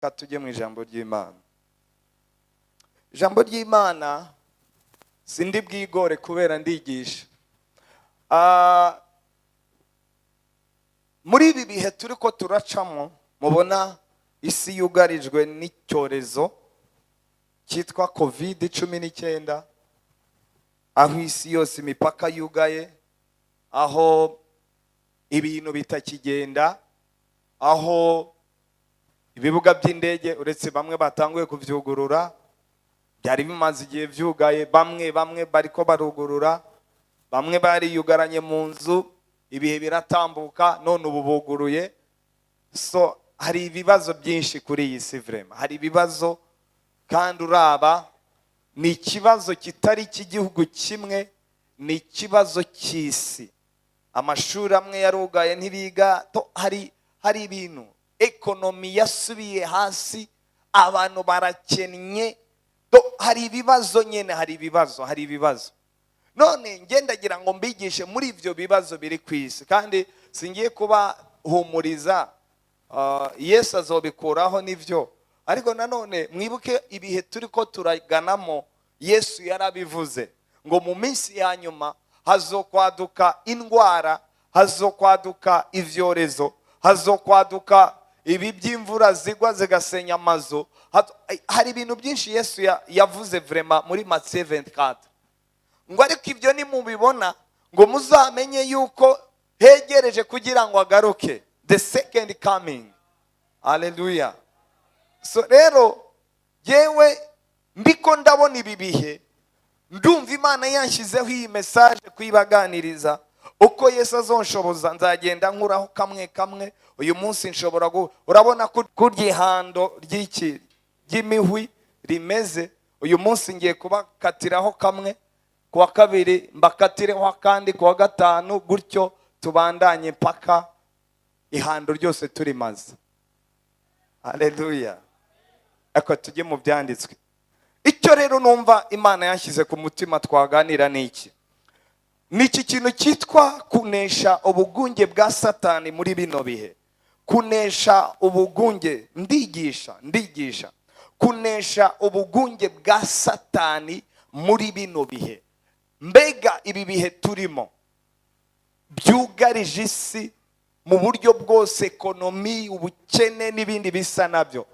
reka tujye mu ijambo ry'Imana. Ijambo ry'Imana sindi bwigore kubera ndigisha. Muri ibi bihe turiko turacamo, mubona isi yugarijwe n'icyorezo cyitwa COVID-19, aho isi yose imipaka yugaye, aho ibintu bitakigenda, aho ibibuga by'indege uretse bamwe batanguye kuvyugurura, byari bimaze igihe vyugaye, bamwe bariko barugurura, bamwe bari yugaranye mu nzu, ibihe biratambuka, none ubu buguruye. So hari ibibazo byinshi kuri iyi si vraiment, hari ibibazo kandi uraba ni ikibazo kitari cy'igihugu kimwe, ni ikibazo cy'isi. Amashuri amwe yarugaye ntibiga, hari ibintu, ekonomi yasubiye hasi, abantu barakennye, hari ibibazo nyene, hari ibibazo. None ngendagira ngo mbigishe muri ivyo bibazo biri kwisi, kandi singiye kuba humuriza, Yesu azobikuraho nivyo, ariko nanone mwibuke ibihe turiko turaganamo. Yesu yarabivuze ngo mu minsi ya nyuma hazokwaduka indwara, hazokwaduka ivyorezo, hazokwaduka ibi by'imvura zigwa zigasenya amazu. Hari ibintu byinshi Yesu yavuze vraiment muri Matayo 24, ngo ariko ibyo ni mubibona ngo muzamenye yuko hegereje kugira ngo agaruke, the second coming. Hallelujah. So rero yewe mbiko ndabona ibi bihe, ndumva Imana yanshizeho iyi message kwibaganiriza. Uko Yesu azonshoboza nzagenda nkuraho kamwe. Uyu munsi nshobora urabona kurya ihando ry'imihwi rimeze, uyu munsi ngiye kubakatiraho kamwe, kuwa kabiri mbakatireho akandi, kuwa gatanu, gutyo tubandanye paka ihando ryose turimaze. Haleluya. Eko tujye mu byanditswe. Icyo rero numva Imana yanshyize ku mutima twaganira niki? Niki kintu cyitwa kunesha ubugunge bwa Satani muri bino bihe. Kunesha ubugunge, ndigisha. Kunesha ubugunge bwa Satani muri bino bihe. Mbega ibi bihe turimo byugarije isi mu buryo bwose, ekonomi, ubukene n'ibindi bisa nabyo.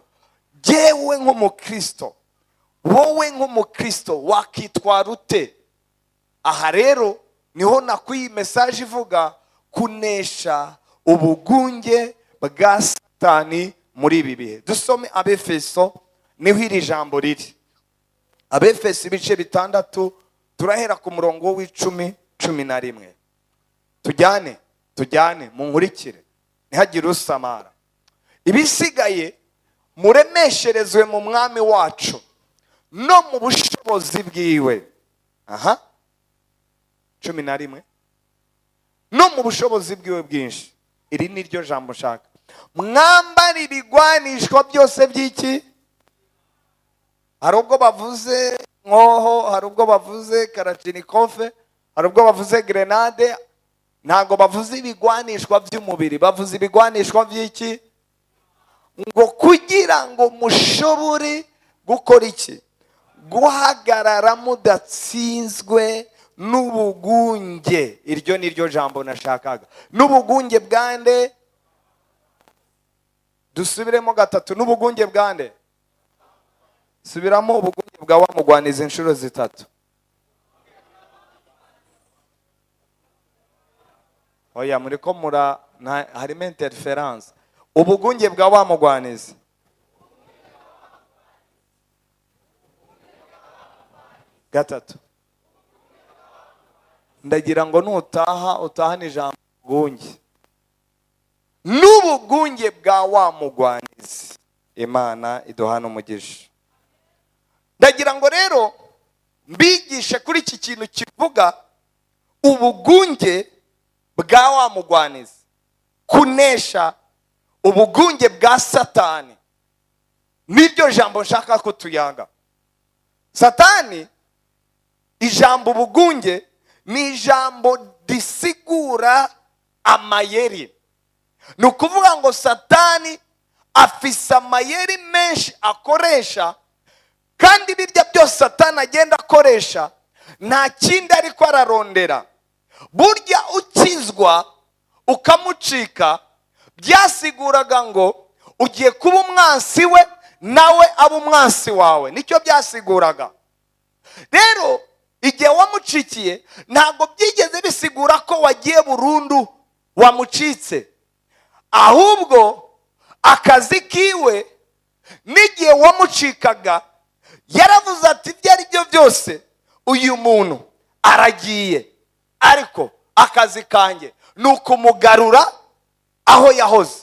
Jewe nk'umukristo, wowe nk'umukristo wakitwara ute? Aha rero niho nakwiye message ivuga kunesha ubugunge bwa Satani muri ibi bihe. Dusome Abefeso, niho iri jambo riri. Abefeso ibice 6, turahera ku murongo w'10-11. Tujyane munkurikire, ntihagire usamara. Ibisigaye muremesherezwe mu mwami wacu no mu bushobozi bwiwe. 11. No mu bushobozi bwiwe bwinshi. Iri ni ryo jambo nshaka. Mwambara ibigwanishwa byose by'iki? Hari ubwo bavuze nkoho, hari ubwo bavuze karachinikofe, hari ubwo bavuze grenade. Ntago bavuze ibigwanishwa by'umubiri, bavuze ibigwanishwa by'iki? Ngo kugira ngo mushobore gukora iki? Guhagarara mudatsinzwe n'ubugunge. Iryo ni ryo jambo nashakaga. N'ubugunge bwande? Dusubiremo gatatu. N'ubugunge bwande? Subiramo ubugunge bwa wa mugwanizi inshuro 3. Oya muriko harimo interference. Ubugunge bwa wa mugwanizi. Gatatu. Ndagira ngo utahana ijambo ubugunge. N'ubugunge bwa wa mugwanizi. Imana iduhana umugisha. Ndagira ngo rero mbigishe kuri iki kintu kivuga ubugunge bwa wa mugwanizi. Kunesha ubugunge bwa Satani. Niryo jambo nshaka ko tuyaga. Satani, ijambo ubugunge ni ijambo disigura amayeri. Nukuvuga ngo Satani afise amayeri menshi akoresha, kandi birya byose Satani agenda akoresha nta kindi ariko ararondera. Burya ukizwa ukamucika byasiguraga ngo ugiye kuba umwansi we nawe aba umwansi wawe, nicyo byasiguraga. Rero igihe wamucikiye ntabwo byigeze bisigura ko wagiye burundu wamucitse, ahubwo akazi kiwe n'igihe wamucikaga yaravuze ati ibyo ari byo byose uyu muntu aragiye, ariko akazi kanjye ni ukumugarura aho yahoze.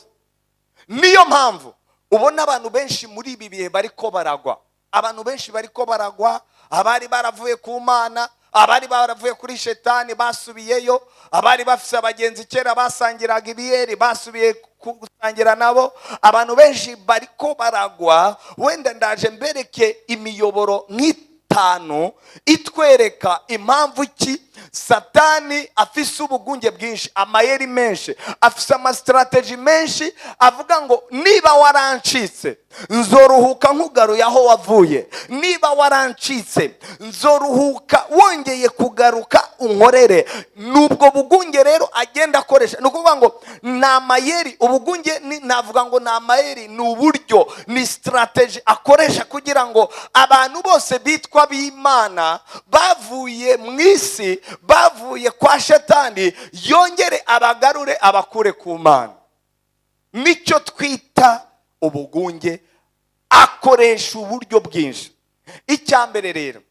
Niyo mpamvu ubona abantu benshi muri ibi bihe bariko baragwa. Abantu benshi bariko baragwa, abari baravuye ku Mana, abari baravuye kuri Shetani basubiyeyo, abari bafise abagenzi kera basangiraga ibiyeri basubiye gusangira nabo. Abantu benshi bariko baragwa. Wenda ndaje mbereke imiyoboro nk'itanu itwereka impamvu ki Satani afise ubugunge bwinshi, amayeri menshi, afise amastrategy menshi, avuga ngo niba warancitse nzoruhuka nkugaruye aho wavuye, niba warancitse nzoruhuka wongeye kugaruka unkorere. Nubwo bugunge rero agenda akoresha. Nukuvuga ngo na mayeri, ubugunge navuga ngo na mayeri, ni uburyo, ni strategy akoresha kugira ngo abantu bose bitwa b'Imana bavuye mu isi, bavuye kwa Shetani, yongere abagarure abakure ku Mana. Nicyo twita ubugunge. Akoresha uburyo bwinshi. Icyambere rero,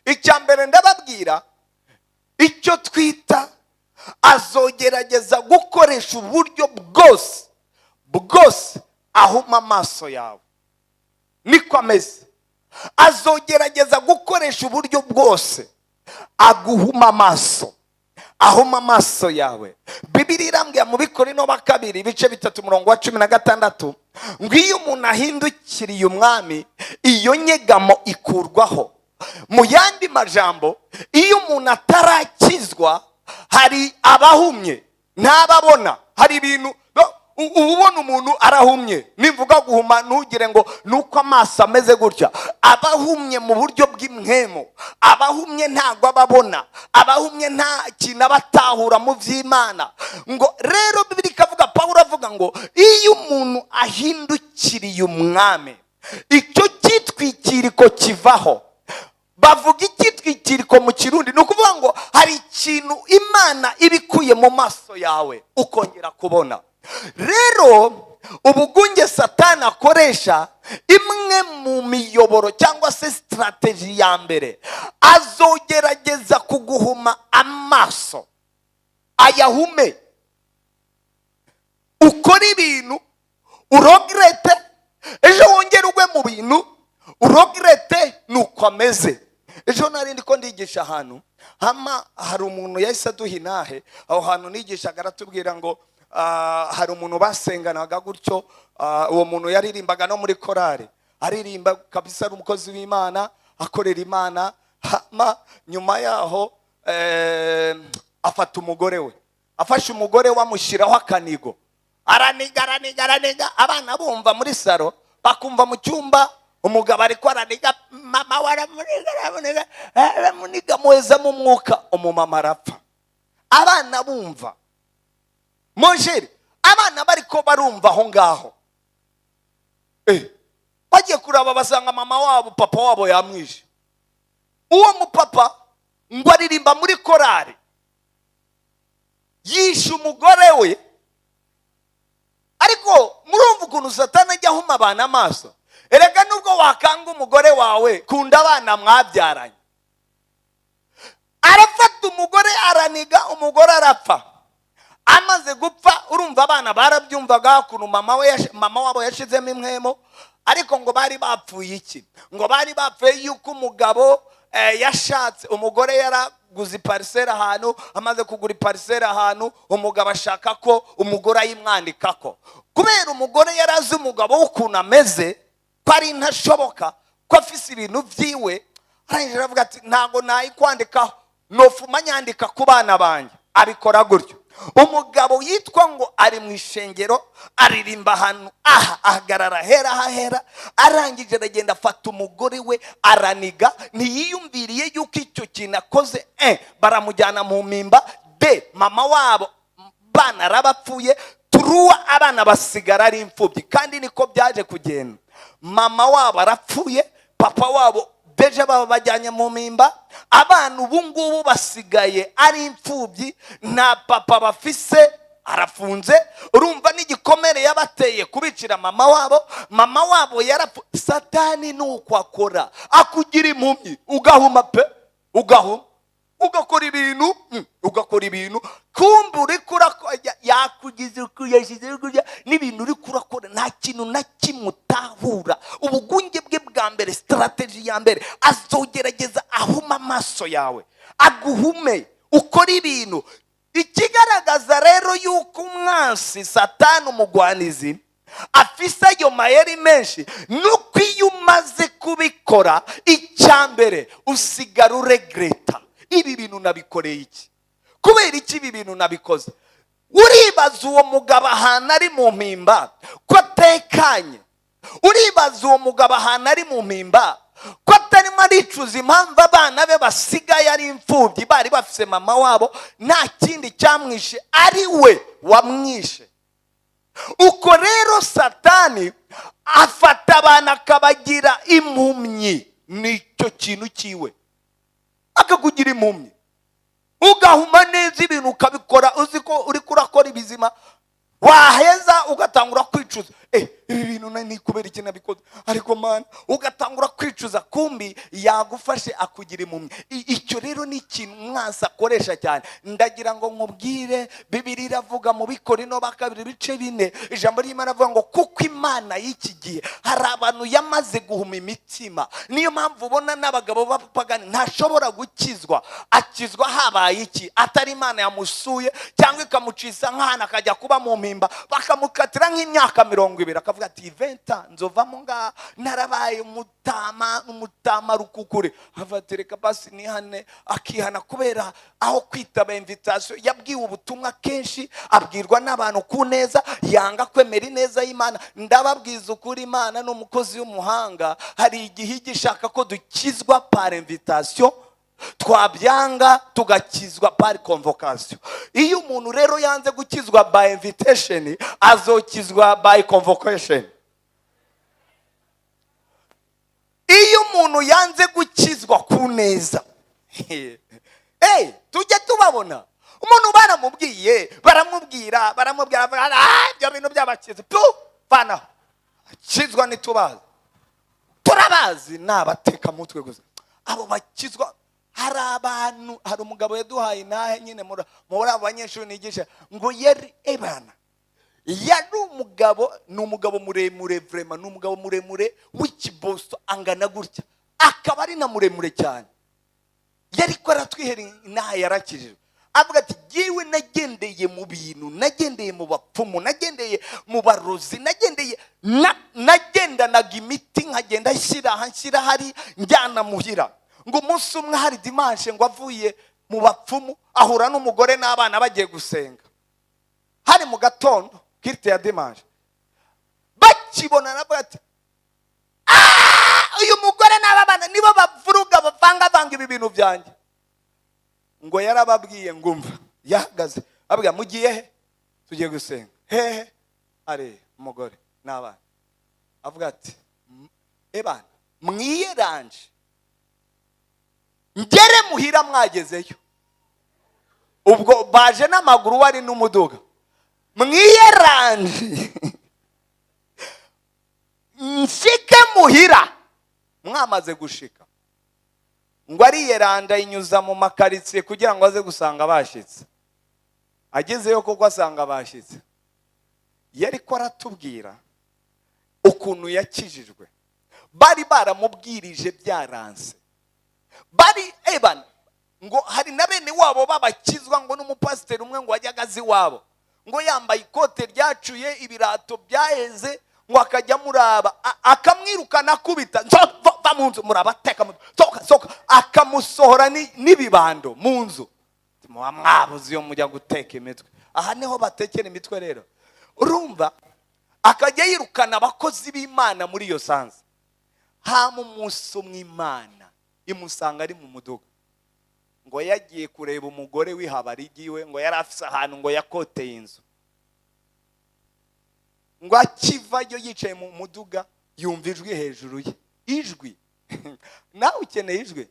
icyambere ndababwira, icyo twita azogerageza gukoresha uburyo bwose ahuma amaso yawe. Niko ameze. Azogerageza gukoresha uburyo bwose aguhuma amaso, ahuma amaso yawe. Bibiliya irambwira mu Bikorino ba kabiri ibice 3:16 ngo iyo umuntu ahindukiriye umwami iyo nyegamo ikurwaho. Mu yandi majambo, iyo umuntu atarakizwa hari abahumye ntababona. Hari ibintu ubona umuntu arahumye, nimvuga guhuma ntugire ngo nuko amaso ameze gutya. Abahumye mu buryo bw'imwemo, abahumye ntago ababona, abahumye nta kintu abatahura mu vy'Imana. Ngo rero Bibiliya ikavuga, Pawulo avuga ngo iyo umuntu ahindukiriye umwami icyo cyitwikiriko kivaho. Bavuga icyitwikiriko mu Kirundi, ni ukuvuga ngo hari ikintu Imana ibikuye mu maso yawe ukongera kubona. Rero ubugunge Satani akoresha, imwe mu miyoboro cyangwa se strategy ya mbere, azogerageza kuguhuma amaso, ayahume, ukora ibintu urogerete, ejo wongere ugwe mu bintu urogerete. Nuko ameze. Ejo nari ndiko ndigisha ahantu, hari umuntu yahise aduha intahe. Aho hantu nigishaga aratubwira ngo hari umuntu basenganaga gutyo. Uwo muntu yaririmbaga no muri korari, aririmba kabisa, ari umukozi w'Imana, akorera Imana. Nyuma yaho afata umugore we, afashe umugore we amushyiraho akanigo, araniga. Abana bumva muri saro, bakumva mu cyumba umugabo ariko araniga, mama waramuniga muheza mu mwuka, umumama arapfa. Abana bumva Monjeri, abana bariko barumva aho ngaho. Bagiye kuraba basanga mama wabo, papa wabo yamwishe. Uwo mupapa ngo aririmba muri korari, yishe umugore we. Ariko murumva ukuntu Satani ajya ahuma abana amaso. Erega nubwo wakanga umugore wawe, kunda abana mwabyaranye. Arafata umugore araniga, umugore arapfa. Amaze gupfa, urumva abana barabyumvaga ukuntu mama wabo yashizemo imwemo. Ariko ngo bari bapfuye iki? Ngo bari bapfuye yuko umugabo yashatse, umugore yaraguze iparisera ahantu. Amaze kugura iparisera ahantu, umugabo ashaka ko umugore ayimwandikako. Kubera umugore yarazi umugabo w'ukuntu ameze, ko ari ntashoboka, ko afise ibintu vyiwe, arangije aravuga ati ntago nayikwandikaho, nofuma nyandika ku bana banjye. Abikora gutyo. umugabo yitwa ngo ari mu ishengero aririmba ahantu ahagarara hera arangije aragenda afata umugore we araniga, ntiyiyumviriye yuko icyo kintu akoze baramujyana mu mpimba mama wabo bana arabapfuye, turuwa abana basigara ari imfubyi. Kandi niko byaje kugenda, mama wabo arapfuye, papa wabo deje baba bajyanye mu mpimba, abana ubu ngubu basigaye ari imfubyi, nta papa bafise, arafunze. Urumva n'igikomere yabateye kubicira mama wabo yarapfu. Satani nuko akora, akugira impumyi, ugahuma pe, ugakora ibintu kumbe uri kurakora, yakugize kuyashize kurya n'ibintu uri kurakora nta kintu na kimwe utahura. Ubugunge bwe bwa mbere, strategy ya mbere, azogerageza ahuma amaso yawe, aguhume ukora ibintu. Ikigaragaza rero yuko umwansi Satani umugwanizi afise ayo mayeri menshi, nuko iyo umaze kubikora icyambere usigara uregreta, ibi bintu nabikoreye iki, kubera iki ibi bintu nabikoze. Uribaza uwo mugabo ahantu ari mu mpimba ko atekanye, uribaza uwo mugabo ahantu ari mu mpimba ko atarimo aricuza impamvu abana be basigaye ari imfubyi, bari bafise mama wabo, nta kindi cyamwishe, ari we wamwishe. Uko rero Satani afata abana akabagira impumyi, nicyo kintu kiwe, akakugira impumyi, ugahuma neza ibintu ukabikora uzi ko uri kurakora ibizima, waheza ugatangura kwicuza, ibi bintu ni kubera iki nabikoze, ariko mana ugatangura kwicuza, kumbi yagufashe akugira impumyi. Icyo rero ni ikintu umwansi akoresha cyane. Ndagira ngo nkubwire, Bibiliya iravuga mu Bikorino ba 2:4, ijambo ry'Imana avuga ngo kuko Imana y'iki gihe hari abantu yamaze guhuma imitima. Niyo mpamvu ubona n'abagabo b'abapagani ntashobora gukizwa. Akizwa habaye iki? Atari Imana yamusuye cyangwa ikamucisa nk'ahana akajya kuba mu mpimba, bakamukatira nk'imyaka 20, akavuga ati 20 nzovamo nga narabaye umutama rukukure, avatereka basi nihane, akihana. Kubera aho kwitaba invitation, yabwiwe ubutumwa kenshi, abwirwa n'abantu ku neza, yanga kwemera ineza y'Imana. Ndababwiza ukuri, Imana n'umukozi w'umuhanga, hari igihe igishaka ko dukizwa par invitation, twabyanga tugakizwa par convocation. Iyo umuntu rero yanze gukizwa by invitation, azokizwa by convocation. Iyo umuntu yanze gukizwa ku neza, tujye tubabona umuntu baramubwira ibyo bintu by'abakiza fana kizwa nitubazi, turabazi n'abateka mutwe gusa. Abo bakizwa, hari abantu, hari umugabo yaduhaye nahe nyine muri abanyeshuri nigisha ngo yari yari umugabo, ni umugabo muremure, vraiment ni umugabo muremure w'ikibosto, angana gutya, akaba ari na muremure cyane. Yari ko aratwihera nahe yarakijijwe, avuga ati yewe nagendeye mu bintu, nagendeye mu bapfumu, nagendeye mu barozi, nagendanaga imiti nkagenda nshyira hari njyana muhira. Ngo umunsi umwe hari Dimanche, ngo avuye mu bapfumu ahura n'umugore n'abana bagiye gusenga, hari mu gatondo kirite ya Dimanche, bakibona navuga ati uyu mugore n'abana nibo bavuruga bavanga ibi bintu byanjye. Ngo yarababwiye ngumva, yahagaze ababwira mugiye he? Tugiye gusenga. Hehe? Are umugore n'abana. Avuga ati ebana mwiyeranje ngere muhira mwagezeyo. Ubwo baje n'amaguru wari n'umuduga, mwiyeranje nshike muhira mwamaze gushika. Ngo ariyeranda inyuza mu makaritsiye kugira ngo aze gusanga bashitse. Agezeyo koko asanga bashitse. Yari ko aratubwira ukuntu yakijijwe, bari baramubwirije byaranse, bari ngo hari na bene wabo babakizwa, ngo n'umupasiteri umwe ngo wajyaga azi wabo, ngo yambaye ikote ryacuye, ibirato byaheze, ngo akajya muraba, akamwirukana kubita, va mu nzu, murabateka soka, akamusohora n'ibibando mu nzu. Mwabuze iyo mujya guteka imitwe, aha niho batekera imitwe rero. Urumva akajya yirukana abakozi b'Imana muri iyo sanze. Hama umunsi umw'Imana imusanga ari mu muduga, ngo yagiye kureba umugore w'ihabarigiwe, ngo yari afise ahantu ngo yakoteye inzu. Ngo akivayo yicaye mu muduga yumva ijwi hejuru ye. Ijwi nawe ukeneye ijwi?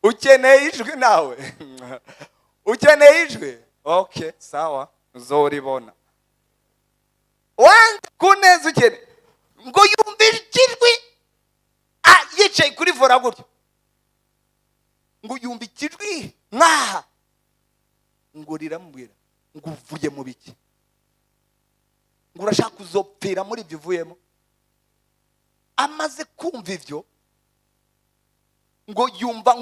Ukeneye ijwi nawe? Ukeneye ijwi? Okay, sawa, uzoribona. Wanze kuneza ukeneye ngo yumva ijwi yicaye kuri vora gutyo, ngo yumva ikijwi nkaha, ngo riramubwira ngo uvuye mu biki, ngo urashaka kuzopfira muri ibyo uvuyemo. Amaze kumva ivyo ngo yumva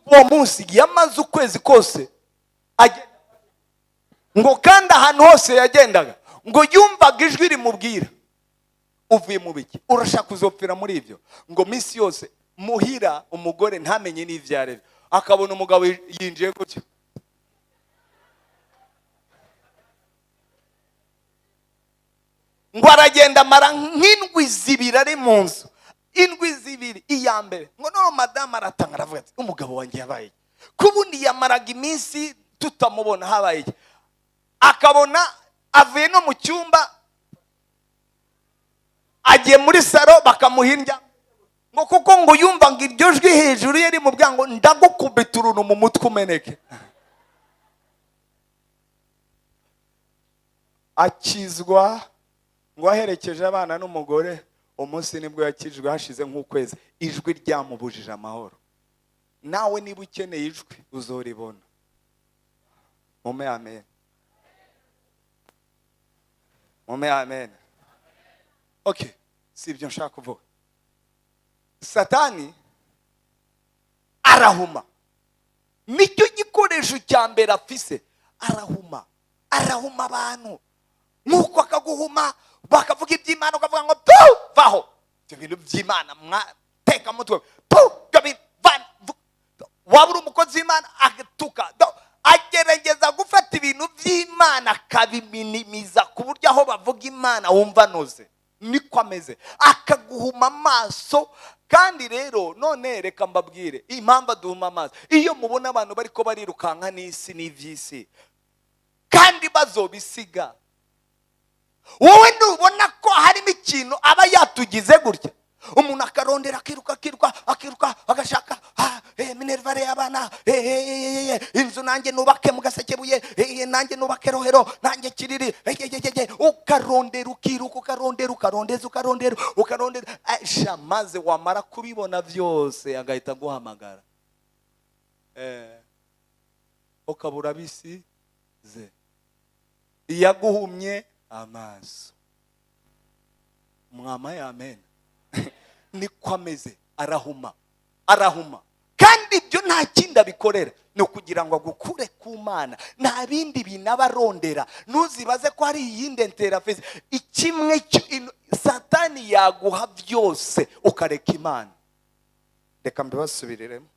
uwo munsi yamaze ukwezi kose agenda, ngo kandi ahantu hose yagendaga ngo yumvaga ijwi rimubwira uvuye mu biki, urashaka kuzopfira muri ibyo. Ngo minsi yose muhira umugore ntamenye n'ivyarebe, akabona umugabo yinjiye gutyo, ngo aragenda mara nk'indwi zibiri ari mu nzu. Indwi zibiri, iya mbere ngo no madame aratanga aravuga ati umugabo wanjye yabaye kubundi yamaraga iminsi tutamubona habaye. Akabona avuye no mu cyumba agiye muri saro bakamuhinja, ngo kuko ngo yumva ngo iryo jwi hejuru yari mu bwango ndagukubita uruntu mu mutwe umeneke. Akizwa ngo aherekeje abana n'umugore. Umunsi nibwo yakijwe hashize nk'ukwezi. Ijwi ryamubujije amahoro. Nawe niba ukeneye ijwi uzoribona. Mume amen. Mume amen. Okay, si ibyo nshaka kuvuga. Satani arahuma. Nicyo gikoresho cya mbere afise. Arahuma abantu. Nuko akaguhuma bakavuga iby'Imana ukavuga ngo vaho. Ibyo bintu by'Imana mwateka mutwe. Wabura umukozi w'Imana agatuka. Agerageza gufata ibintu by'Imana akabiminimiza ku buryo aho bavuga Imana wumva noze. Niko ameze. Akaguhuma amaso. Kandi rero none reka mbabwire impamvu aduhuma amaso. Iyo mubona abantu bariko barirukanka n'isi n'ivy'isi kandi bazobisiga, wowe nubona ko harimo ikintu aba yatugize gutya, umuntu akarondera akiruka agashaka minervare y'abana, inzu nanjye nubake mu Gasekebuye, nanjye nubake Rohero, nanjye Kiriri, ukarondera ukarondera maze wamara kubibona byose agahita guhamagara, ukabura bisize. Iyaguhumye amaso, mwama amen. Niko ameze, arahuma. Kandi ibyo nta kindi abikorera, no kugira ngo agukure ku Mana. Nta bindi binabarondera. Nuzibaze ko hari iyindi interface. Ikimwe Satani yaguha byose ukareka Imana. Reka mbibasubiriremo.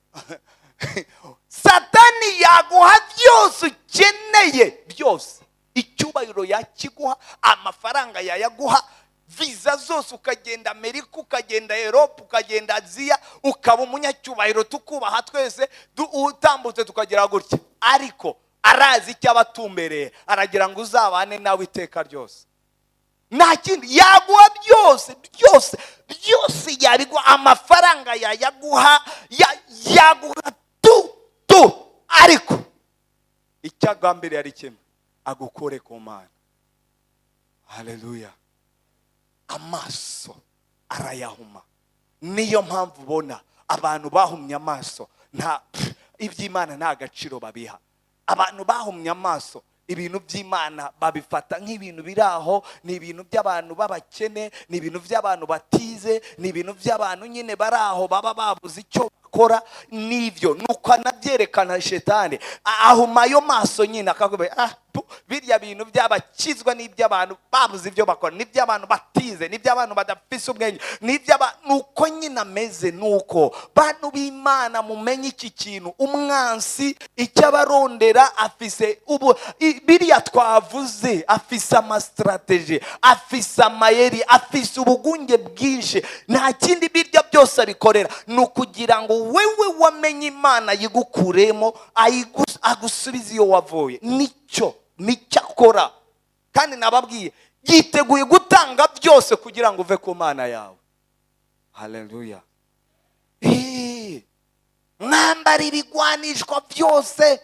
Satani yaguha byose ukeneye byose. Icyubahiro yakiguha, amafaranga yayaguha, visa zose, ukagenda Amerika, ukagenda Europe, ukagenda Aziya, ukaba umunyacyubahiro, tukubaha twese, utambutse tukagira gutya. Ariko arazi icyo abatumbereye, aragira ngo uzabane nawe iteka ryose. Nta kindi yaguha byose yabiguha. Amafaranga yayaguha, yaguha tu. Ariko icyagambere ari kimwe, agukore ku Mana. Haleluya. Amaso arayahuma. Niyo mpamvu ubona abantu bahumye amaso nta iby'Imana nta gaciro babiha. Abantu bahumye amaso ibintu by'Imana babifata nk'ibintu biraho, ni ibintu by'abantu babakene, ni ibintu by'abantu batize, ni ibintu by'abantu nyine baraho baba babuze icyo akora n'ivyo nuko anavyerekana shetani ahuma ayo maso nyine akakubwira birya bintu by'abakizwa n'iby'abantu babuze ibyo bakora, n'iby'abantu batize, n'iby'abantu badafise ubwenge, nuko nyine ameze. Nuko bantu b'Imana mumenye iki kintu, umwansi icyo abarondera afise biriya twavuze, afise amastrategie, afise amayeri, afise ubugunge bwinshi. Nta kindi birya byose abikorera ni ukugira ngo wewe wamenye Imana yigukuremo agusubize iyo wavuye. Nicyo akora, kandi nababwiye yiteguye gutanga byose kugira ngo uve ku Mana yawe. Haleluya. Mwambara ibigwanishwa byose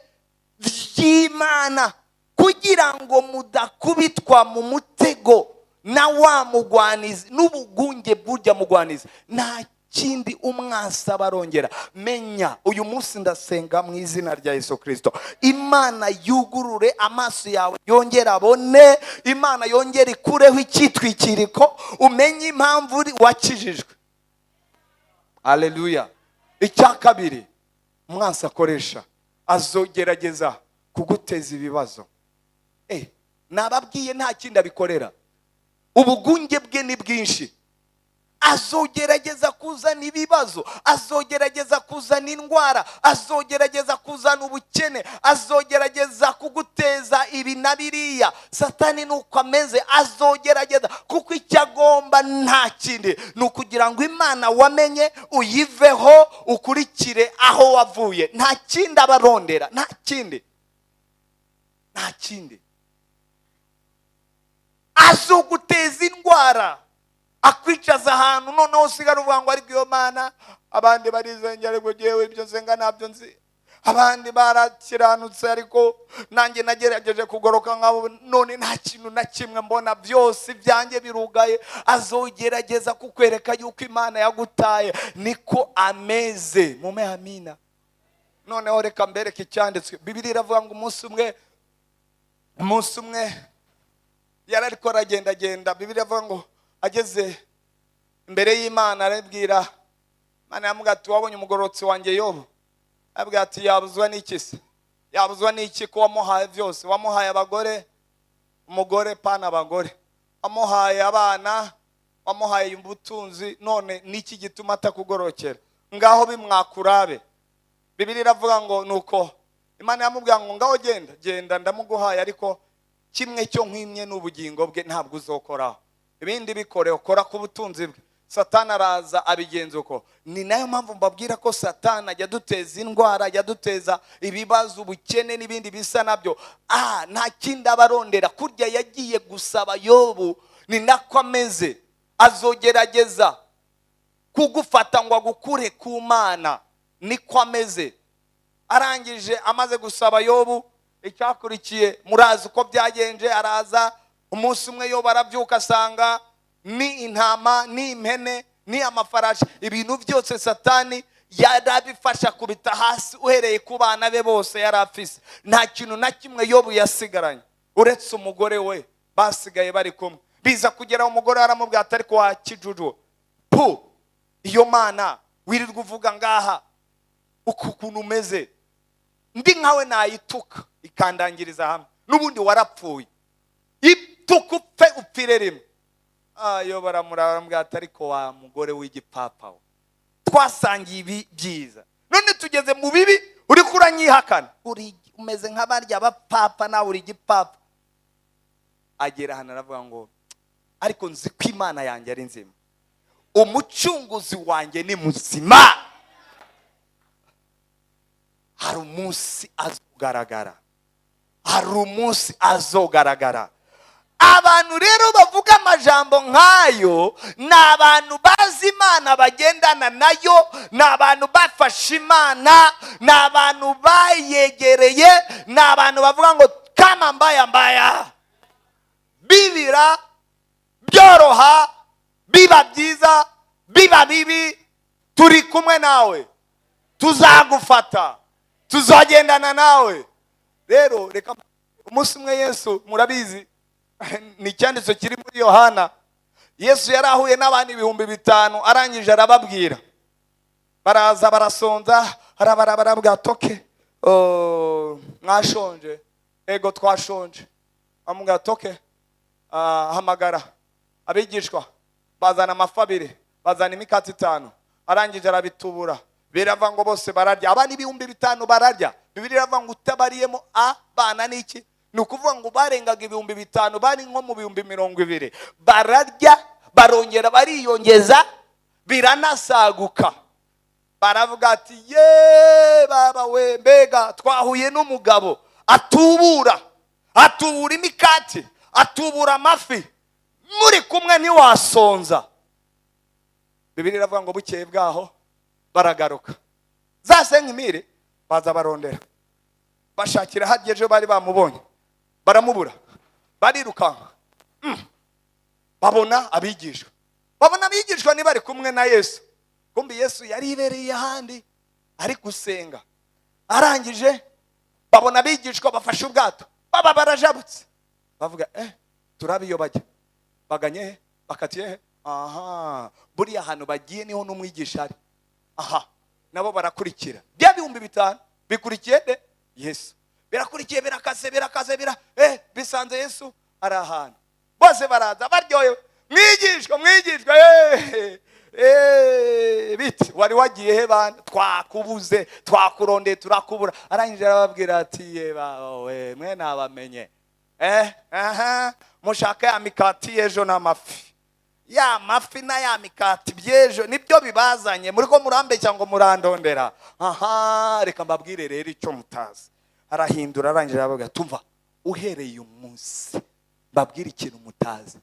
by'Imana kugira ngo mudakubitwa mu mutego na wa mugwanizi n'ubugunge burya mugwanizi. Nta kindi umwansi abarongera. Menya uyu munsi ndasenga mu izina rya Yesu Kristo, Imana yugurure amaso yawe yongera abone, Imana yongera ikureho icyitwikiriko, umenye impamvu wakijijwe. Haleluya. Icya kabiri umwansi akoresha, azogerageza kuguteza ibibazo. Nababwiye nta kindi abikorera, ubugunge bwe ni bwinshi. Azogerageza kuzana ibibazo, azogerageza kuzana indwara, azogerageza kuzana ubukene, azogerageza kuguteza ibi na biriya. Satani nuko ameze, azogerageza kuko icyo agomba nta kindi ni ukugira ngo Imana wamenye uyiveho ukurikire aho wavuye. Nta kindi abarondera, nta kindi. Azoguteza indwara, akwicaza ahantu noneho usigara uvuga ngo ariko iyo Mana abandi barizengera ariko jewe ibyo nsenga nabyo nzi, abandi barakiranutse ariko nanjye nagerageje kugoroka nkabo none nta kintu na kimwe mbona, byose byanjye birugaye. Azogerageza kukwereka yuko Imana yagutaye. Niko ameze. Mume amina. Noneho reka mbereke icyanditswe. Bibiliya iravuga ngo umunsi umwe yari ariko aragenda. Bibiliya iravuga ngo ageze imbere y'Imana arabwira Imana, yamubwira ati wabonye umugororotsi wanjye Yobu? Arabwira ati yabuzwa n'iki se? Yabuzwa n'iki ko wamuhaye byose? Wamuhaye abagore, umugore pana abagore, wamuhaye abana, wamuhaye ubutunzi, none niki gituma atakugorokera? Ngaho bimwakurabe. Bibiliya iravuga ngo nuko Imana yamubwira ngo ngaho genda ndamuguhaye, ariko kimwe cyo nkwimye n'ubugingo bwe ntabwo uzokoraho, ibindi bikore ukora ku butunzi bwe. Satani araza abigenza uko. Ni nayo mpamvu mbabwira ko Satani ajya duteza indwara, ajya duteza ibibazo, ubukene n'ibindi bisa nabyo. Nta kindi abarondera. Kurya yagiye gusaba Yobu ni nako ameze. Azogerageza kugufata ngo agukure ku Mana. Niko ameze. Arangije amaze gusaba Yobu, icyakurikiye murazi uko byagenje. Araza umunsi umwe Yobu arabyuka asanga ni intama, ni impene, ni amafarashi, ibintu byose Satani yarabifasha kubita hasi. Uhereye ku bana be bose yarafise, nta kintu na kimwe Yobu yasigaranye uretse umugore we. Basigaye bari kumwe. Biza kugera umugore aramubwira ati ariko wa kijuju, iyo Mana wirirwa uvuga ngaha uko kuntu umeze, ndi nkawe nayituka ikandangiriza hamwe, n'ubundi warapfuye, ituka upfe upfire rimwe. Yobu aramubwira ati ariko wa mugore w'igipapa we, twasangiye ibi byiza, none tugeze mu bibi uri kuranyihakana, umeze nk'abarya bapapa nawe uri igipapa. Agera hano aravuga ngo ariko nzi ko Imana yanjye ari nzima, umucunguzi wanjye ni muzima. Hari umunsi azogaragara, hari umunsi azogaragara. Abantu rero bavuga amajambo nk'ayo ni abantu bazi Imana, bagendana nayo, ni abantu bafashe Imana, ni abantu bayegereye, ni abantu bavuga ngo kama mbaya bibira byoroha, biba byiza, biba bibi, turi kumwe nawe, tuzagufata, tuzagendana nawe. Rero reka umunsi umwe Yesu, murabizi ni icyanditso kiri muri Yohana, Yesu yarahuye n'abantu 5,000 arangije arababwira baraza barasonza baravuga toke mwashonje, ego twashonje. Amubwira toke hamagara abigishwa, bazana amafi 2, bazana imikati 5, arangije arabitubura, birava ngo bose bararya, abandi 5,000 bararya. Bibiliya iravuga ngo utabariyemo abana n'iki, ni ukuvuga ngo barengaga 5,000, bari nko mu 20,000. Bararya barongera bariyongeza biranasaguka. Baravuga ati ye baba we, mbega twahuye n'umugabo atubura imikati, atubura amafi, muri kumwe ntiwasonza. Bibiliya iravuga ngo bukeye bwaho baragaruka, za 5,000 baza barondera, bashakira harya ejo bari bamubonye, baramubura, barirukanka. Babona abigishwa ni bari kumwe na Yesu. Kumbi Yesu yari ibereye ahandi ari gusenga. Arangije babona abigishwa bafashe ubwato, baba barajabutse, bavuga turabiyo bajya baganye bakatiye. Buriya hano bagiye niho n'umwigisha ari. Nabo barakurikira. Bya 5,000 bikurikiye de Yesu, birakurikiye birakaze bisanze Yesu ari ahantu. Bose baraza baryoye, mwigishwa biti wari wagiye he bana, twakubuze twakurondeye turakubura. Arangije arababwira ati ye bawe mwe nabamenye, mushaka ya mikati ejo n'amafi, ya mafi na ya mikati byejo nibyo bibazanye, muri ko murambe cyangwa murandondera. Reka mbabwire rero icyo mutazi. Arahindura, arangije aravuga tumva, uhereye umunsi mbabwire ikintu mutazi.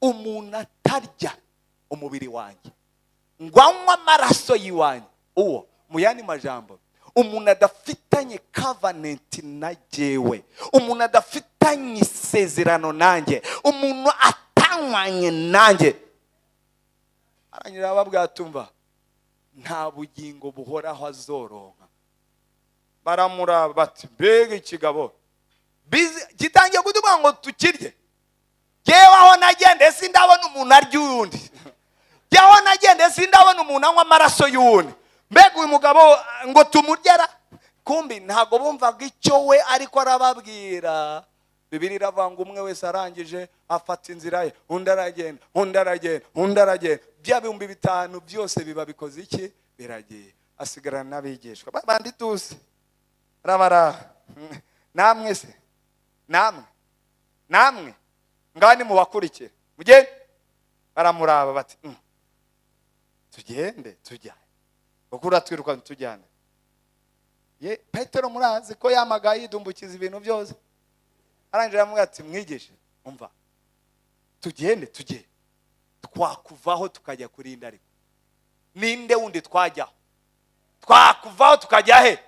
Umuntu atarya umubiri wanjye ngo anywe amaraso yiwanjye, uwo mu yandi majambo, umuntu adafitanye covenant na jewe, umuntu adafitanye isezerano nanjye, umuntu atanywanye nanjye, arangije ababwira tumva, nta bugingo buhoraho azoronka. Baramuraba bati mbega ikigabo gitangiye kuduvuga ngo tukirye. Jewe aho nagende sindabona umuntu arya uyundi, jewe nagende sindabona umuntu anywa amaraso y'uwundi. Mbega uyu mugabo ngo tumuryera. Kumbi ntago bumvaga icyo we ariko arababwira. Bibiliya iravuga ngo umwe wese arangije afata inzira ye, undi aragenda. Bya 5,000 byose biba bikoze iki, biragiye. Asigarana n'abigishwa bandi tuzi rabara. Namwe se namwe ngani mubakurikira mugende. Baramuraba bati tugende tujyane, ukura twiruka tujyane. Ye Petero murazi ko yamagaye yidumbukiza ibintu byose. Arangije aramubwira ati mwigishe umva, tugende twakuvaho tukajya kurinda. Ariko ninde wundi twajyaho? Twakuvaho tukajya he?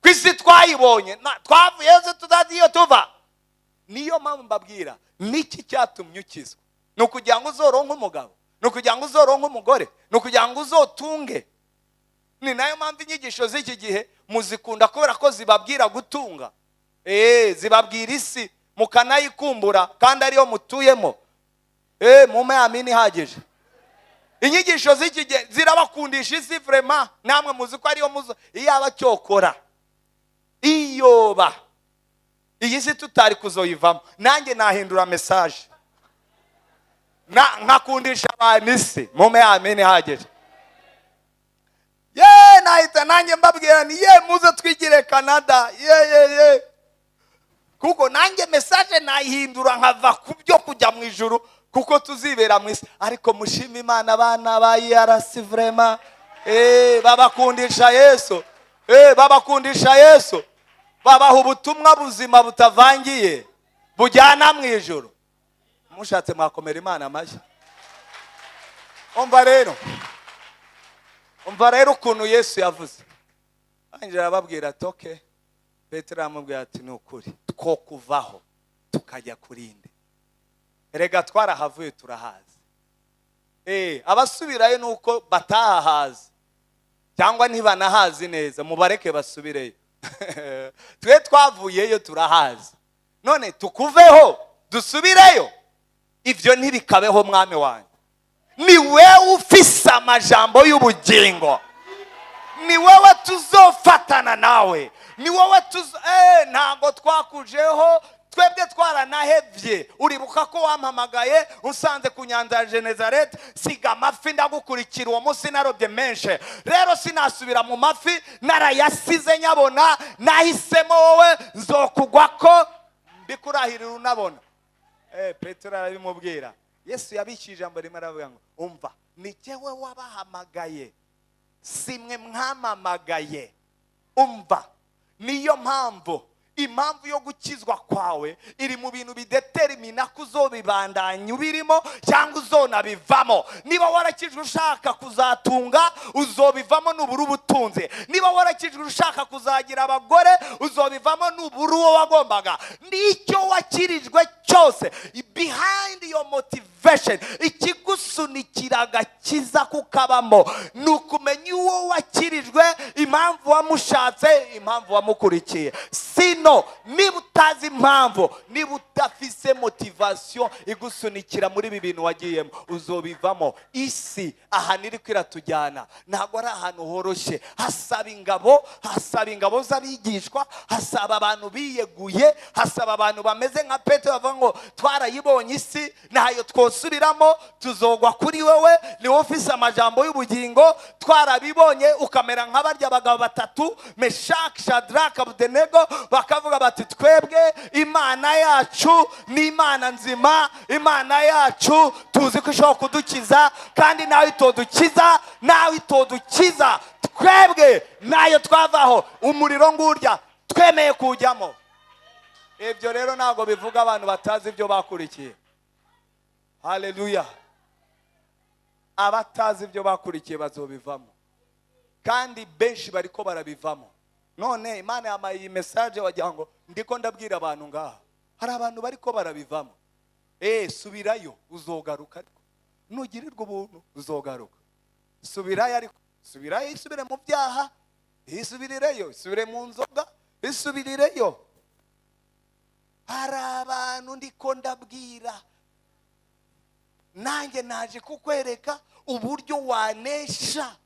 Kwisi twayibonye twavuye zo tuzazi iyo tuva. Niyo mpamvu mbabwira, niki cyatumye ukizwa? Nukugira ngo uzoronke umugabo, nukugira ngo uzoronke umugore, nukugira ngo uzotunge. Ni nayo mpamvu inyigisho z'iki gihe muzikunda kubera ko zibabwira gutunga. Zibabwira isi mukanayikumbura kandi ariyo mutuyemo. Mume amini hageje. Inyigisho z'iki gihe zirabakundisha isi vraiment, namwe muzi ko ariyo muzo iyaba cyokora. Iyoba iyi si tutari kuzoyivamo, nanjye nahindura message nkakundisha abantu isi. Mume amini hageje. Nahita nanjye mbabwira ni muze twigire Canada. Kuko nanjye message nayihindura nkava kubyo kujya mu ijuru, kuko tuzibera mu isi. Ariko mushima Imana abana ba IRC vraiment babakundisha Yesu. Babakundisha Yesu, babaha ubutumwa buzima butavangiye bujyana mu ijuru. Mushatse mwakomera Imana amashyi. Umva rero ukuntu Yesu yavuze. Anjye arababwira toke. Petero aramubwira ati nukuri two kuvaho tukajya kurinde. Erega twarahavuye turahazi. Abasubirayo nuko batahahazi cyangwa ntibanahazi neza, mubareke basubireyo. Twe twavuyeyo turahazi, none tukuveho dusubireyo. Ivyo ntibikabeho mwami wanjye. ni wewe ufise amajambo y'ubugingo, ni wowe tuzofatana nawe, ni wowe ntago twakujeho twebwe twaranahevye. Uribuka ko wampamagaye unsanze ku nyanja ya Genezareti, siga amafi ndagukurikira, uwo munsi narobye menshi, rero sinasubira mu mafi, narayasize nyabona, nahisemo wowe nzokugwako mbikurahirira unabona. Petero arabimubwira. Yesu yabikije ijambo rimwe aravuga ngo umva, ni jyewe wabahamagaye, simwe mwamamagaye. Umva, niyo mpamvu impamvu yo gukizwa kwawe iri mu bintu bidetermina ko uzobibandanya ubirimo cyangwa uzonabivamo. Niba warakijwe ushaka kuzatunga, uzobivamo nubura ubutunzi. Niba warakijwe ushaka kuzagira abagore, uzobivamo nubura uwo wagombaga. Nicyo wakirijwe cyose, behind your motivation, ikigusunikira agakiza kukabamo, nukumenya uwo wakirijwe, impamvu wamushatse, impamvu wamukurikiye. Sino niba utazi impamvu, niba udafise motivation igusunikira muri ibi bintu wagiyemo, uzobivamo. Isi ahantu iri kwiratujyana ntabwo ari ahantu horoshye. Hasaba ingabo z'abigishwa, hasaba abantu biyeguye, hasaba abantu bameze nka Petero bavuga ngo twarayibonye isi, nayo twosubiramo, tuzogwa kuri wewe, ni wowe ufise amajambo y'ubugingo. Twarabibonye ukamera nk'abarya abagabo batatu, Meshaki, Shadraka, Abedenego, bakavuga bati twebwe Imana yacu ni Imana nzima, Imana yacu tuzi ko ishobora kudukiza, kandi nawe itodukiza twebwe nayo twavaho umuriro ngurya twemeye kujyamo. Ibyo rero ntago bivuga abantu batazi ibyo bakurikiye. Haleluya. Abatazi ibyo bakurikiye bazobivamo, kandi benshi bariko barabivamo. None Imana yamaye iyi message wagira ngo ndiko ndabwira abantu ngaha, hari abantu bariko barabivamo. Subirayo uzogaruka, ariko nugirirwa ubuntu uzogaruka. Subirayo, ariko subirayo, isubire mu byaha, isubirireyo, isubire mu nzoga, isubirireyo. Hari abantu ndiko ndabwira, nanjye naje kukwereka uburyo wanesha,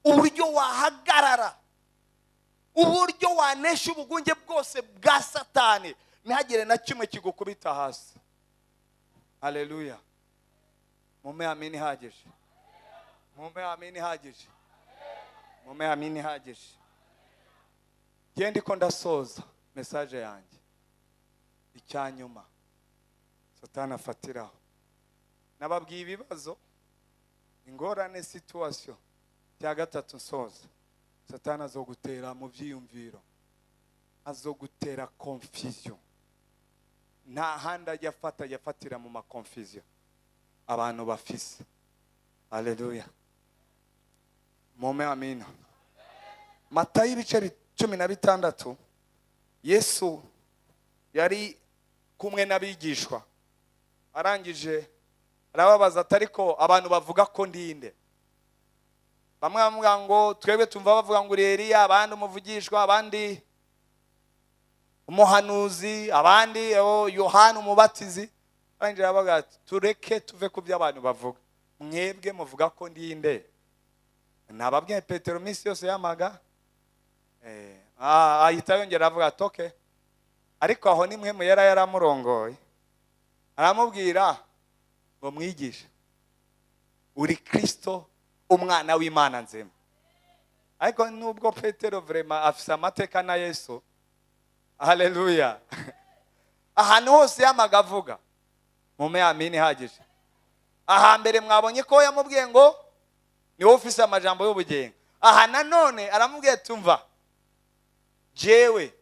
uburyo wahagarara, uburyo wanesha ubugunge bwose bwa Satani, ntihagire na kimwe kigukubita hasi. Haleluya. Mume amini hagije, mume amini hagije, mume amini hagije. Genda ko ndasoza message yanjye. Icyanyuma Satani afatiraho, nababwiye ibibazo, ingorane, situation. Cya gatatu nsoza, Satani azogutera mu vyiyumviro, azogutera confusion. Nta handi yafatira mu ma confusion abantu bafise. Haleluya. Mume amina. Matayo ibice 16, Yesu yari kumwe n'abigishwa, arangije arababaza atariko abantu bavuga ko ndinde. Bamwe bavuga ngo twebwe tumva bavuga ngo Eliya, abandi umuvugishwa, abandi umuhanuzi, abandi Yohana umubatizi. Arangije aravuga ati tureke tuve ku byo abantu bavuga, mwebwe muvuga ko ndinde. Nababwiye Petero minsi yose yamaga, ahita yongera avuga ati okay, ariko aho ni mwe mu yaramurongoye, aramubwira ngo mwigishe, uri Kristo, umwana w'Imana nzima. Ariko nubwo Petero vraiment afise amateka na Yesu, haleluya, ahantu hose yamaga avuga, mume amini hagije. Aha mbere mwabonye ko yamubwiye ngo ni wowe ufise amajambo y'ubugingo. Aha nanone aramubwiye tumva, jewe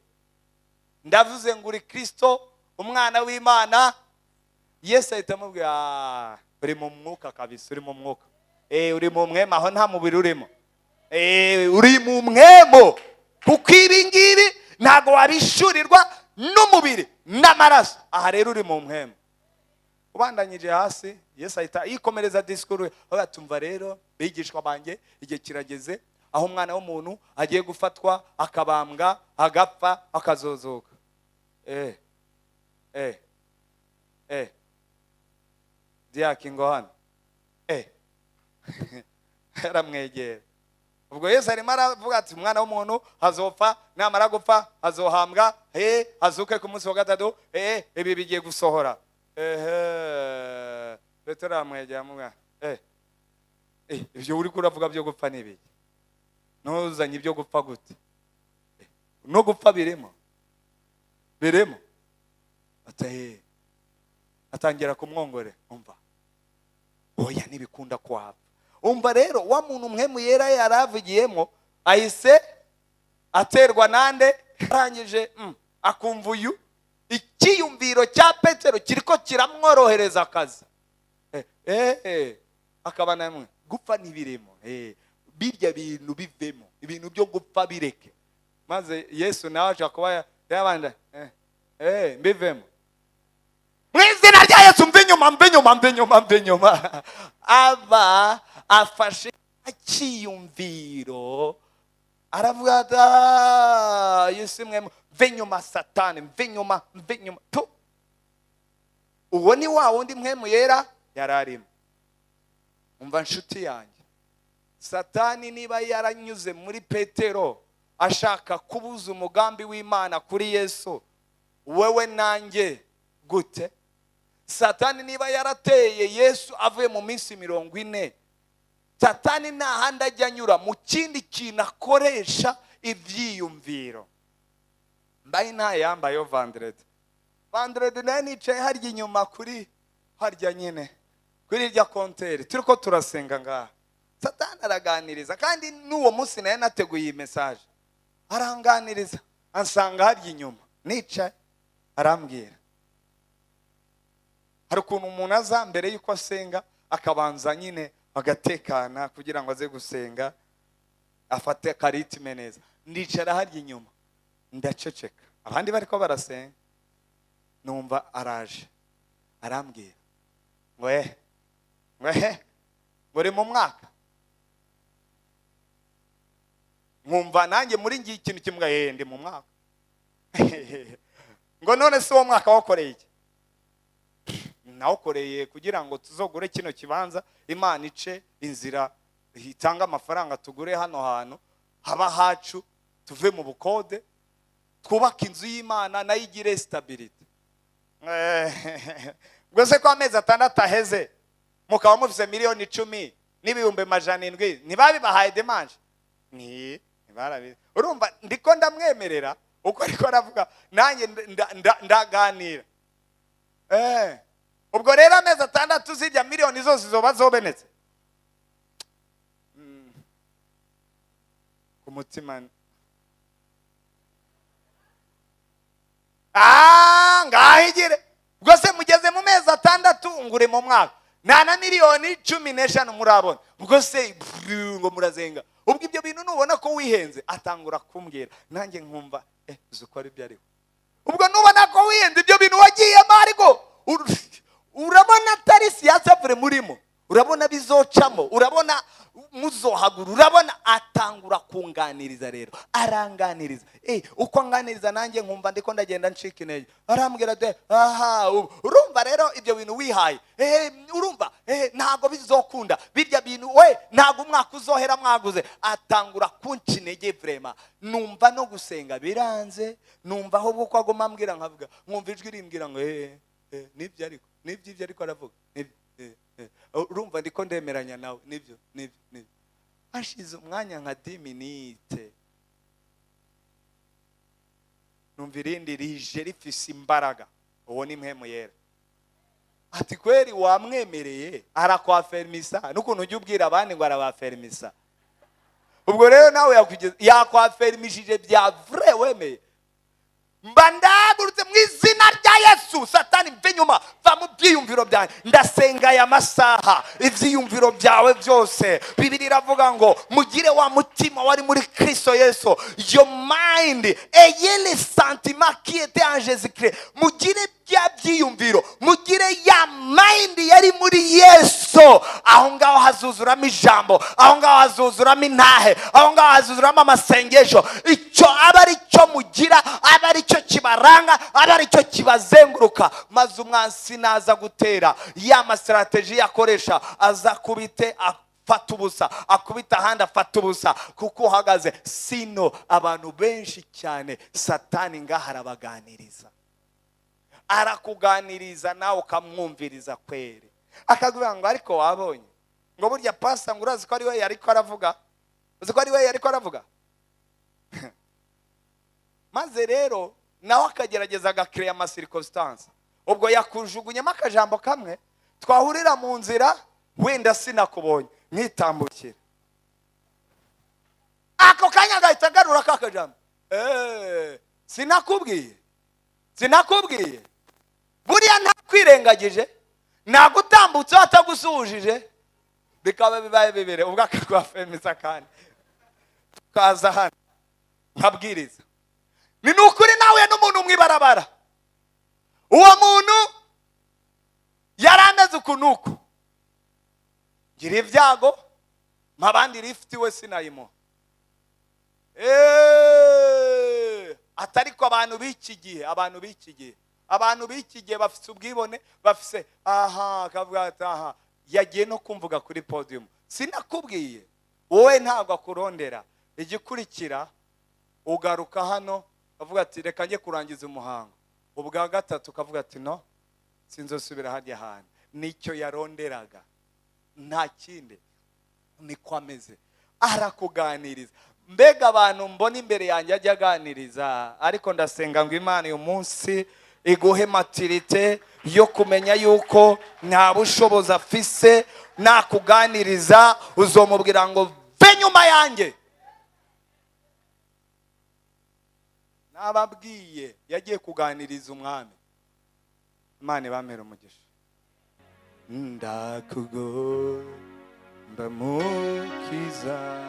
ndavuze ngo uri Kristo, umwana w'Imana. Yesu ahita amubwira uri mu mwuka kabisa, uri mu mwuka. Uri mu mwema, aho nta mubiri urimo. Uri mu mwemo, kuko ibi ngibi ntago wabishurirwa n'umubiri n'amaraso. Aha rero uri mu mwemo. Ubandanyije hasi, Yesu ahita yikomereza disikuru, abatumva rero bigishwa banjye, igihe kirageze aho umwana w'umuntu agiye gufatwa, akabambwa, agapfa, akazozoka. Diaki ngo hano yaramwegera. Ubwo Yesu arimo aravuga ati umwana w'umuntu hazopfa, namara gupfa hazohambwa, hazuke ku munsi wa gatatu, ibi bigiye gusohora. Petero aramwegera mubwira ibyo uri kuravuga byo gupfa n'ibiki? Ntuzanye ibyo gupfa gute? No gupfa birimo atangira kumwongore. Umva, oya nibikunda kwapfa. Umva rero wa muntu Mpwemu Yera yaravugiyemo ahise aterwa nande, arangije akumva uyu ikiyumviro cya Petero kiriko kiramworohereza akazi. Akaba namwe gupfa nibirimo, birya bintu bivemo, ibintu byo gupfa bireke. Maze Yesu nawe akakuba yabanda mbivemo mwizina rya Yesu, mve nyuma. Aba afashe akiyumviro aravuga ati Yesu mwe mve nyuma Satani, mve nyuma tu. Uwo ni wa wundi Mpwemu Yera yararimo. Umva nshuti yanjye, Satani niba yaranyuze muri Petero ashaka kubuza umugambi w'Imana kuri Yesu, wewe nanjye gute? Satani niba yarateye Yesu avuye mu minsi 40, Satani nta handi ajya anyura mu kindi kintu akoresha ivyiyumviro. Mbaye nta yambayo Vendredi naye nicaye harya inyuma kuri harya nyine kuri irya konteri turiko turasenga ngaha. Satani araganiriza, kandi n'uwo munsi naye nateguye iyi message. Aranganiriza ansanga harya inyuma nicaye, arambwira hari ukuntu umuntu aza mbere yuko asenga akabanza nyine agatekana kugira ngo aze gusenga afate karitime neza. Ndicara harya inyuma ndaceceka, abandi bariko barasenga. Numva araje arambwira ngore mu mwaka. Nkumva nanjye muri ngiye ikintu kimwe ndi mu mwaka. Ngo none si wo mwaka wakoreye iki? Nawukoreye kugira ngo tuzogure kino kibanza, Imana ice inzira hitanga amafaranga tugure hano hantu haba hacu, tuve mu bukode, twubaka inzu y'Imana nayo igire stability. Gwese kwa amezi 6 aheze mukaba mufise miliyoni 10 n'ibihumbi 700 ntibabibahaye Dimanche? Ntibarabizi. Urumva ndiko ndamwemerera uko ariko aravuga, nanjye ndaganira. Ubwo rero amezi 6 zijya miliyoni zose zoba zobenetse ku mutima. Ngahigire ubwo mugeze mu mezi 6 ngure mu mwaka na miliyoni 15 murabona. Ubwo se ngo murazenga. Ubwo ibyo bintu nubona ko wihenze atangura kumbwira, nanjye nkumva uko ari byo ariho. Ubwo nubona ko wihenze ibyo bintu wagiyemo, ariko urabona atari siyanse vure murimo, urabona bizocamo, urabona muzohagura, urabona atangura kunganiriza. Rero aranganiriza, uko anganiriza nanjye nkumva ndiko ndagenda ncika intege. Arambwira ati urumva rero ibyo bintu wihaye, urumva ntago bizokunda birya bintu, ntago umwaka uzohera mwaguze. Atangura kunca intege vrema. Numva no gusenga biranze, numva aho uko agoma ambwira nkavuga, nkumva ijwi rimbwira ngo nibyo ariko aravuga. Urumva ndiko ndemeranya nawe, nibyo. Ashize umwanya nka 10 minutes, numva irindi rije rifise imbaraga. Uwo ni Mpwemu Yera. Ati kweri wamwemereye arakwafermisa, nukuntu ujye ubwira abandi ngo arabafermisa. Ubwo rero nawe yakwafermishije bya vrai wemeye. Mbandagurutse mu izina rya Yesu. Satani mve nyuma, va mu byiyumviro byawe. Ndasenga ya masaha ivyiyumviro byawe byose. Bibiri iravuga ngo mugire wa mutima wari muri Kristo Yesu. Your mind ayez les sentiments qui étaient en Jésus-Christ. Mugire bya byiyumviro, mugire ya mind yari muri Yesu. Aho ngaho hazuzuramo ijambo, aho ngaho hazuzuramo intahe, aho ngaho hazuzuramo amasengesho. Icyo aba ari cyo mugira, aba ari cyo kibaranga, aba ari cyo kibazenguruka, maze umwansi naza gutera ya masitrategi yakoresha aza kubite afata ubusa, akubita ahandi afata ubusa, kuko uhagaze. Sino abantu benshi cyane Satani ngaho arabaganiriza, arakuganiriza nawe ukamwumviriza kwere, akakubwira ngo ariko wabonye ngo burya Pastor ngo urazi ko ari we yariko aravuga, uzi ko ari we yariko aravuga. Maze rero nawe akagerageza agakreya ama circumstance, ubwo yakujugunyemo akajambo kamwe, twahurira mu nzira wenda sinakubonye nkitambukira, ako kanya gahita garura kakajambo, sinakubwiye buriya ntakwirengagije, nagutambutse atagusuhujije, bikaba bibaye bibere, ubwo akagwafemeza kandi tukaza hano nkabwiriza. Ni nukuri nawe n'umuntu mwibarabara, uwo muntu yarameze ukunuko, gira ibyago mpabandi lifti we sinayimo. Atariko abantu b'iki gihe, abantu b'iki gihe bafise ubwibone, bafise akavuga ati yagiye no kumvuga kuri podium, sinakubwiye. Wowe ntabwo akurondera, igikurikira ugaruka hano avuga ati reka ngiye kurangiza umuhango, ubwa gatatu ukavuga ati no sinzosubira hajya hano. Nicyo yaronderaga, nta kindi, niko ameze, arakuganiriza. Mbega abantu mbona imbere yanjye ajya aganiriza, ariko ndasenga ngo Imana uyu munsi iguhe maturite yo kumenya yuko nta bushobozi afise, nakuganiriza uzomubwira ngo ve nyuma yanjye. Nababwiye yagiye kuganiriza umwami, Imana bamera umugisha. Ndakugomba mukiza,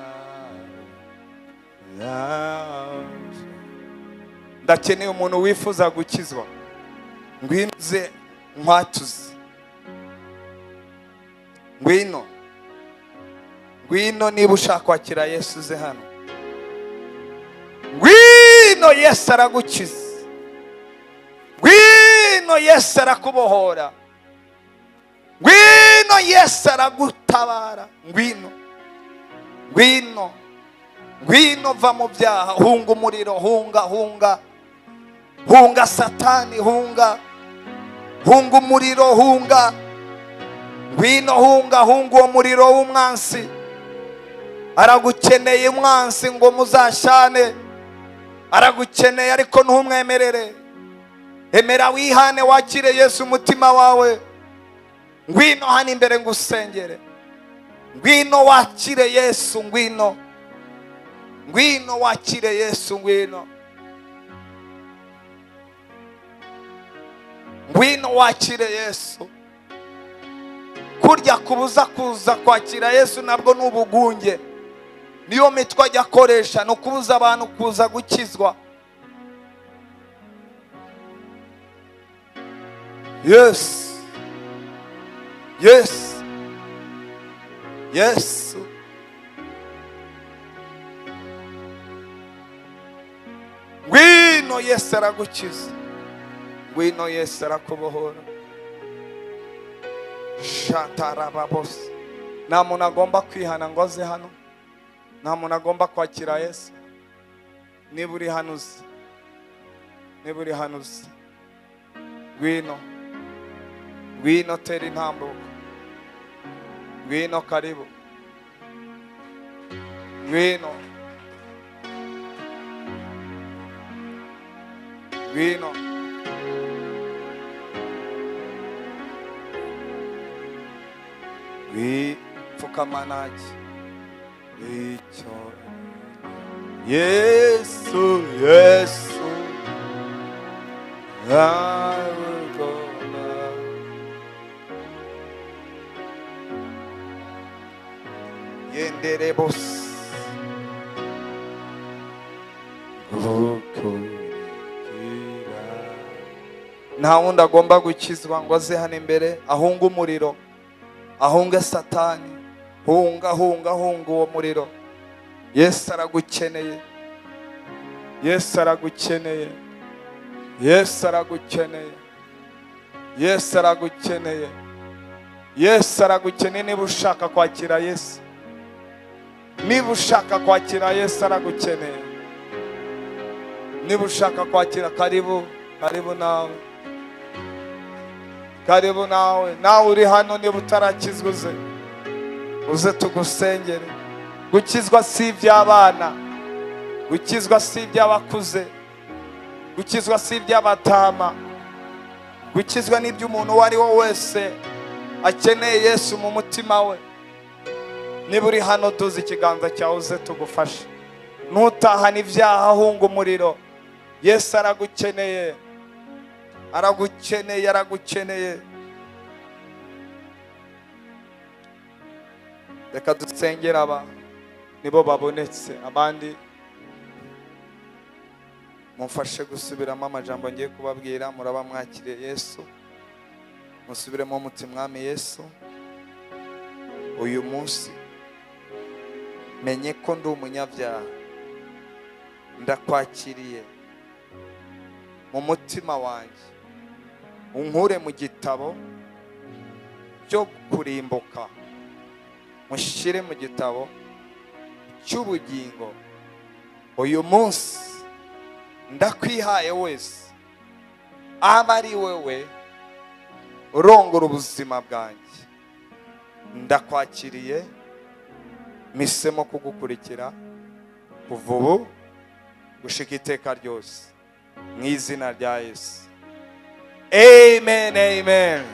ndakeneye umuntu wifuza gukizwa, ngwino uze nkwatuze, ngwino niba ushaka kwakira Yesu uze hano, ngwino Yesu aragukiza, ngwino Yesu arakubohora, ngwino Yesu aragutabara, ngwino va mu byaha, hunga umuriro, hunga Satani, hunga umuriro, ngwino hunga uwo muriro w'umwansi. Aragukeneye umwansi ngo muzashane, aragukeneye ariko ntumwemerere. Emera wihane, wakire Yesu umutima wawe. Ngwino hano imbere ngusengere, ngwino wakire Yesu, ngwino wakire Yesu, ngwino wakire Yesu. Kurya kubuza kuza kwakira Yesu nabwo n'ubugunge, niyo mitwe ajya akoresha, no kubuza abantu kuza gukizwa. Yesu ngwino Yesu aragukiza, ngwino Yesu arakubohora. Shatarababos, nta muntu agomba kwihana ngo aze hano, nta muntu agomba kwakira Yesu. Niba uri hano uzi, ngwino tera intambuko, ngwino karibu, ngwino pfukamanaji icyo Yesu arugoma yendere bose nta wundi agomba gukizwa ngo aze hano imbere ahunga umuriro, ahunga Satani, hunga uwo muriro. Yesu aragukeneye, Yesu aragukeneye. Yesu aragukeneye. Yesu aragukeneye. Niba ushaka kwakira Yesu, niba ushaka kwakira Yesu aragukeneye. Niba ushaka kwakira, karibu, karibu nawe, karibu nawe. Nawe uri hano, niba utarakizwa uze tugusengere. Gukizwa si iby'abana, gukizwa si iby'abakuze, gukizwa si iby'abatama, gukizwa ni iby'umuntu uwo ari we wese akeneye Yesu mu mutima we. Niba uri hano, duze ikiganza cyawe uze tugufashe. Ntutahane ibyaha, ahunga umuriro. Yesu aragukeneye, aragukeneye, aragukeneye. Reka dusengere aba nibo babonetse. Abandi mumfashe gusubiramo amajambo ngiye kubabwira. Muraba mwakiriye Yesu, musubiremo muti: Mwami Yesu, uyu munsi menye ko ndi umunyabyaha, ndakwakiriye mu mutima wanjye. Unkure mu gitabo cyo kurimbuka, mushyire mu gitabo cy'ubugingo. Uyu munsi ndakwihaye wese, aba ari wewe urongora ubuzima bwanjye. Ndakwakiriye, misemo kugukurikira kuva ubu gushika iteka ryose, mu izina rya Yesu. Amen, amen.